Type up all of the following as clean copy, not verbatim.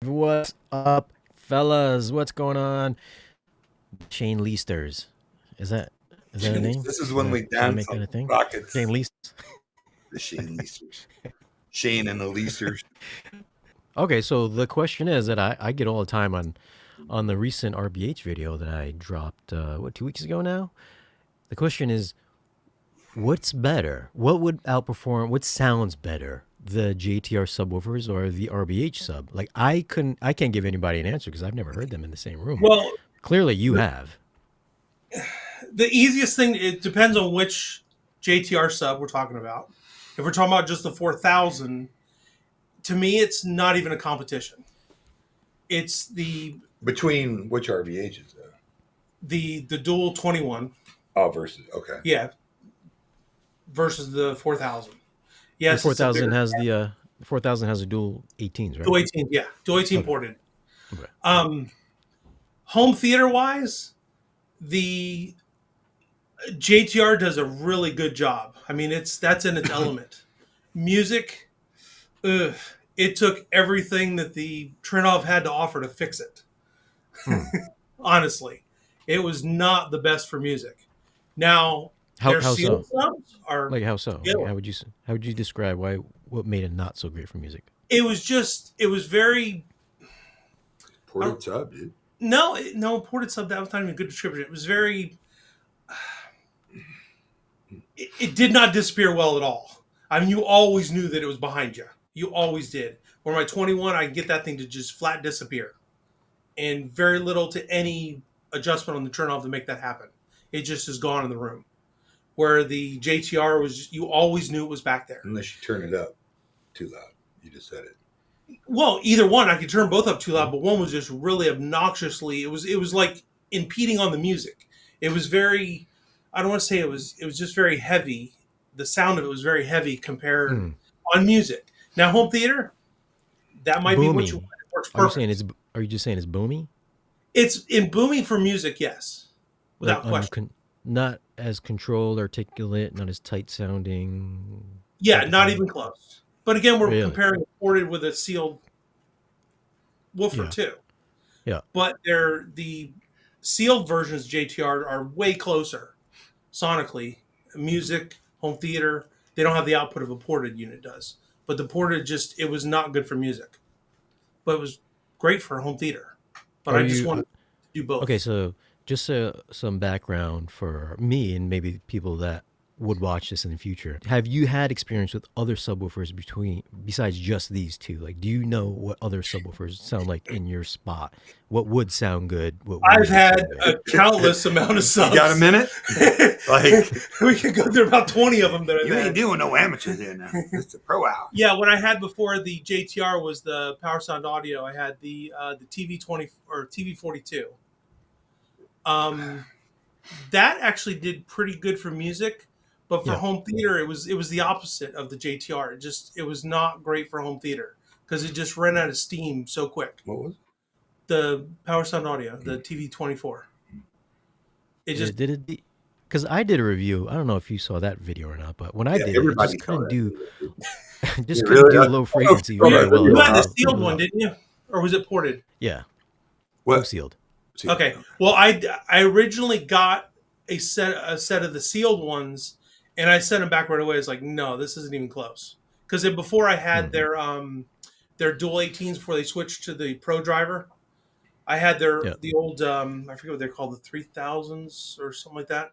What's up, fellas? What's going on? Shane Leasters. Is that a name? This is when we Should I dance make that on a thing? rockets. Shane Leasters. The Shane Leasters. Shane and the Leasters. Okay, so the question is that I get all the time on the recent RBH video that I dropped 2 weeks ago now. The question is, what's better? What would outperform? What sounds better? The JTR subwoofers or the RBH sub? Like I can't give anybody an answer because I've never heard them in the same room. Well, Clearly, you have. the easiest thing, it depends on which JTR sub we're talking about. If we're talking about just the 4000, to me, it's not even a competition. It's the Between which RBHs though? the dual 21, Oh, versus okay. yeah, versus the 4000. The Yes, 4000 has the 4000 has a dual 18s, right? dual 18, yeah, dual 18 Okay. ported. Okay. Home theater wise, the JTR does a really good job. I mean, that's in its element. Music, it took everything that the Trinov had to offer to fix it. Honestly, it was not the best for music. Now, their How sealed so? subs are. Like how so? Yeah. Like, how would you describe what made it not so great for music? It was very. Ported sub, dude. No, ported sub. That was not even a good description. It was very. It did not disappear well at all. I mean, you always knew that it was behind you. You always did. Where my 21, I can get that thing to just flat disappear, and very little to any adjustment on the turn off to make that happen. It just is gone in the room. Where the JTR was, you always knew it was back there. Unless you turn it up too loud. You just said it. Well, either one, I could turn both up too loud, but one was just really obnoxiously. It was like impeding on the music. It was very. I don't want to say it was just very heavy. The sound of it was very heavy compared on music. Now, home theater, that might be what you want. It works perfect. Are you just saying it's boomy? It's in booming for music, yes, without question. Not as controlled, articulate, not as tight sounding. Yeah, not even close. But again, we're Really? comparing ported with a sealed woofer too. Yeah. But the sealed versions of JTR are way closer sonically. Music, home theater, they don't have the output of a ported unit does. But the ported it was not good for music. But it was great for home theater. But I just wanted to do both. Okay, so just some background for me and maybe people that would watch this in the future. Have you had experience with other subwoofers besides just these two? Like, do you know what other subwoofers sound like in your spot? What would sound good? I've had a countless amount of subs. You got a minute? Like we could go through about 20 of them. You ain't doing no amateurs here now. It's a pro hour. Yeah, what I had before the JTR was the Power Sound Audio. I had the TV20 or TV42. That actually did pretty good for music, but for home theater, it was the opposite of the JTR. It was not great for home theater because it just ran out of steam so quick. What was it? The Power Sound Audio, the TV24. It just did it. Because I did a review. I don't know if you saw that video or not, but when I did it, everybody just couldn't do low really? frequency Oh, very well. you had the sealed one, didn't you? Or was it ported? Yeah. What? Sealed. Okay. Well, I originally got a set of the sealed ones, and I sent them back right away. It's like, no, this isn't even close. Because before I had their dual 18s before they switched to the Pro Driver. I had the old I forget what they're called, the 3000s or something like that.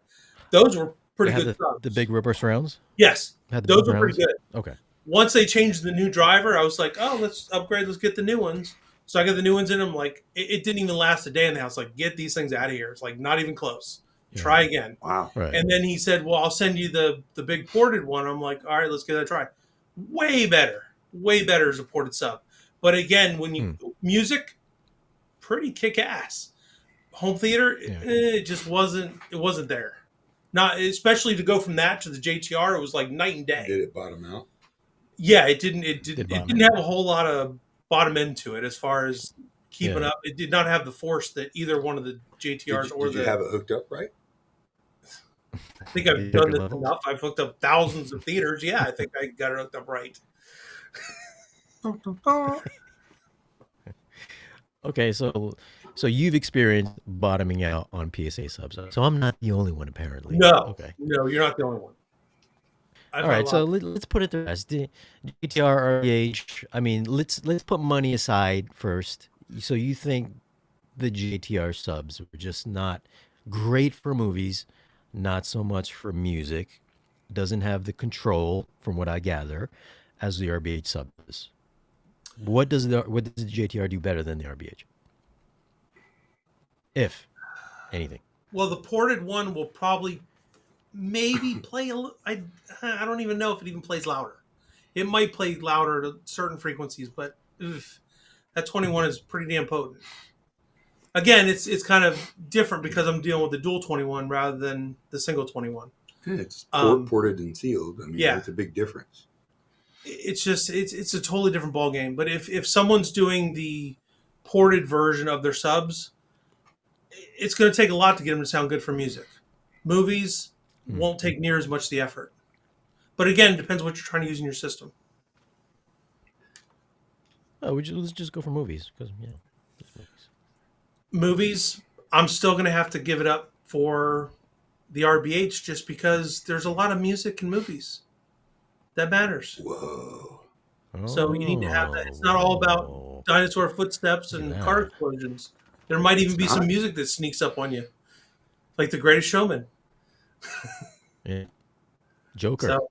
Those were pretty good subs. The big rubber surrounds? Yes. Those were rounds? pretty good. Okay. Once they changed the new driver, I was like, oh, let's upgrade. Let's get the new ones. So I got the new ones in them. Like, it didn't even last a day in the house. Like, get these things out of here. It's like, not even close. Yeah. Try again. Wow. Right. And then he said, well, I'll send you the big ported one. I'm like, all right, let's give that a try. Way better as a ported sub. But again, when you music, pretty kick-ass. Home theater, it just wasn't there. Not especially to go from that to the JTR, it was like night and day. Did it bottom out? Yeah, it didn't have a whole lot of bottom end to it as far as keeping up. It did not have the force that either one of the JTRs did you have it hooked up right? I think I've done this enough. I've hooked up thousands of theaters. Yeah, I think I got it hooked up right. Okay, so you've experienced bottoming out on PSA subs. So I'm not the only one apparently. No, Okay. no, you're not the only one. I've All had a right, lot. so let's put it to rest. GTR, RBH. I mean, let's put money aside first. So you think the JTR subs were just not great for movies, not so much for music. Doesn't have the control, from what I gather, as the RBH sub does. What does the JTR do better than the RBH, if anything? Well, the ported one will probably maybe play a little. I don't even know if it even plays louder. It might play louder at certain frequencies, but that 21 is pretty damn potent. Again, it's kind of different because I'm dealing with the dual 21 rather than the single 21. Yeah, it's Um, ported and sealed. I mean, yeah, that's a big difference. it's just it's a totally different ball game. But if someone's doing the ported version of their subs, it's going to take a lot to get them to sound good for music. Movies Hmm. won't take near as much the effort. But again, it depends what you're trying to use in your system. Oh, let's just go for movies because just movies. Movies, I'm still going to have to give it up for the RBH just because there's a lot of music in movies that matters. Whoa. So you need to have that. Oh, It's not all about whoa! dinosaur footsteps Look at and car that. explosions. There might even It's be some not. music that sneaks up on you, like The Greatest Showman. Yeah. Joker. So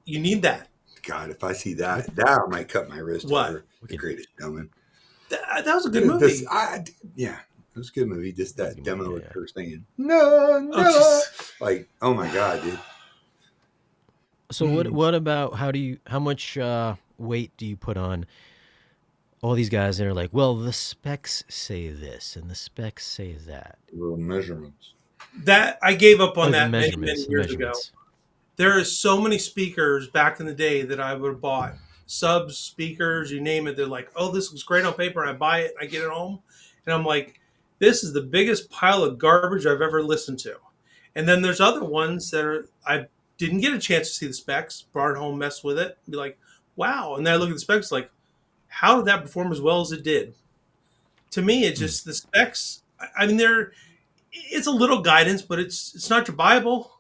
you need that. God, if I see that I might cut my wrist What? over The Greatest Showman. That was a good movie. Yeah, it was a good movie. Just That's a that good demo movie, with yeah. her singing, no, no. Oh, Like, oh my God, dude. So what about how much weight do you put on all these guys that are like, well, the specs say this and the specs say that? Little measurements. that I gave up on Oh, the that many measurements, the years ago. measurements. There is so many speakers back in the day that I would have bought. Subs, speakers, you name it. They're like, oh, this looks great on paper. And I buy it, I get it home. And I'm like, this is the biggest pile of garbage I've ever listened to. And then there's other ones that I didn't get a chance to see the specs, brought it home, messed with it, be like, wow. And then I look at the specs like, how did that perform as well as it did? To me, it's Hmm. just the specs. I mean, it's a little guidance, but it's not your Bible.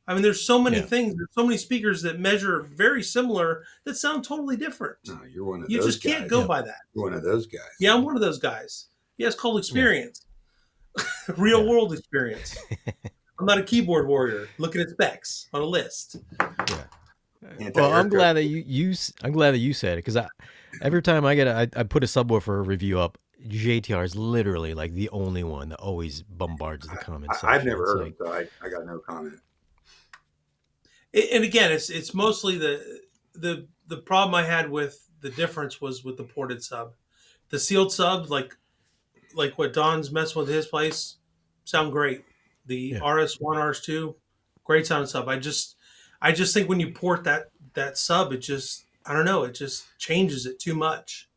I mean, there's so many Yeah. things. There's so many speakers that measure very similar that sound totally different. No, you're one of You those just can't guys. go Yeah. by that. You're one of those guys. Yeah, I'm one of those guys. Yeah, it's called Yeah. experience, real Yeah. world experience. I'm not a keyboard warrior looking at specs on a list. Yeah. Well, I'm Anti-aircraft. glad that I'm glad that you said it because every time I put a subwoofer review up, JTR is literally like the only one that always bombards the comment section. I've never It's heard like, them, so I got no comment. And again, it's mostly the problem I had with the difference was with the ported sub. The sealed subs, like what Don's messing with his place, sound great. The yeah, RS1, RS2, great sound sub. I just think when you port that sub, it just I don't know, it just changes it too much.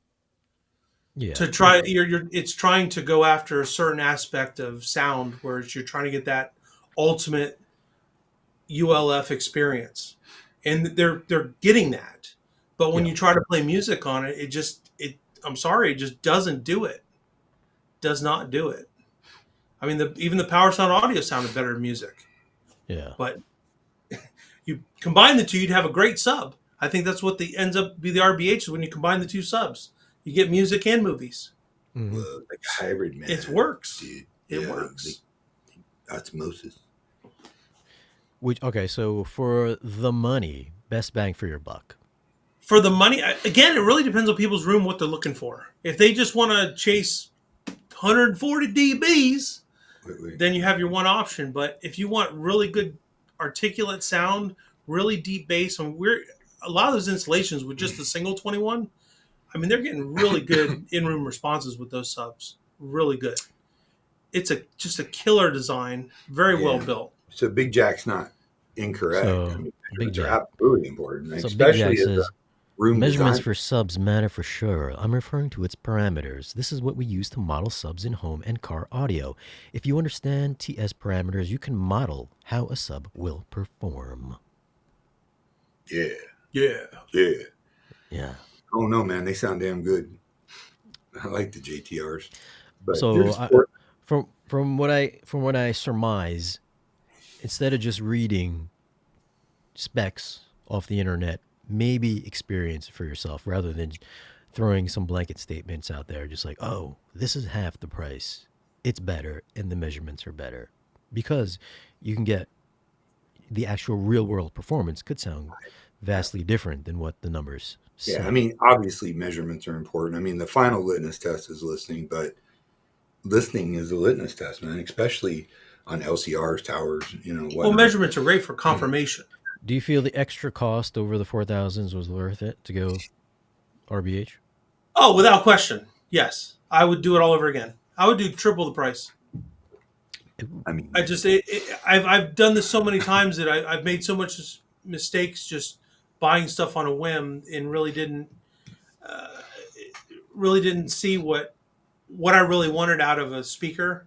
yeah, To try it's trying to go after a certain aspect of sound where you're trying to get that ultimate ULF experience. And they're getting that. But when yeah, you try to play music on it, it I'm sorry, it just doesn't do it. Does not do it. I mean, even the Power Sound Audio sounded better in music. yeah. But you combine the two, you'd have a great sub. I think that's what ends up be the RBH is when you combine the two subs. You get music and movies. Hmm. Well, like a hybrid, man. It works. Dude. It Yeah, works. osmosis. Okay, so for the money, best bang for your buck. For the money, again, it really depends on people's room, what they're looking for. If they just want to chase 140 dBs, Wait. then you have your one option. But if you want really good articulate sound, really deep bass, and a lot of those installations with just the single 21, I mean, they're getting really good in-room responses with those subs. Really good. It's just a killer design, very well Yeah. built. So Big Jack's not incorrect. So, I mean, Big measurements are Jack. absolutely important, So Big Jack especially as a says room measurements design. for subs matter for sure. I'm referring to its parameters. This is what we use to model subs in home and car audio. If you understand TS parameters, you can model how a sub will perform. Yeah, Yeah. yeah. Yeah. Oh no, man, they sound damn good. I like the JTRs, but they're So just sport. from what I surmise, instead of just reading specs off the internet, maybe experience it for yourself rather than throwing some blanket statements out there, just like, oh, this is half the price. It's better, and the measurements are better. Because you can get the actual real world performance could sound vastly different than what the numbers Yeah, I say. mean, obviously measurements are important. I mean, the final litmus test is listening, but listening is a litmus test, man, especially on LCRs, towers, Well, whatnot. measurements are great for confirmation. Do you feel the extra cost over the 4,000s was worth it to go RBH? Oh, without question, yes. I would do it all over again. I would do triple the price. I mean, I've done this so many times that I've made so much mistakes just buying stuff on a whim and really didn't see what I really wanted out of a speaker.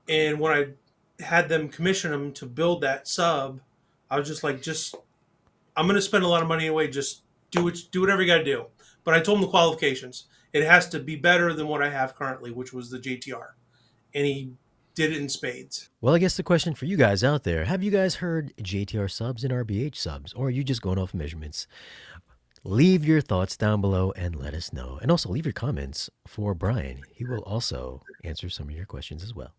And when I had them commission them to build that sub, I was just like, I'm going to spend a lot of money anyway. Just do whatever you got to do. But I told him the qualifications. It has to be better than what I have currently, which was the JTR, and he did it in spades. Well, I guess the question for you guys out there, have you guys heard JTR subs and RBH subs, or are you just going off measurements? Leave your thoughts down below and let us know. And also leave your comments for Brian. He will also answer some of your questions as well.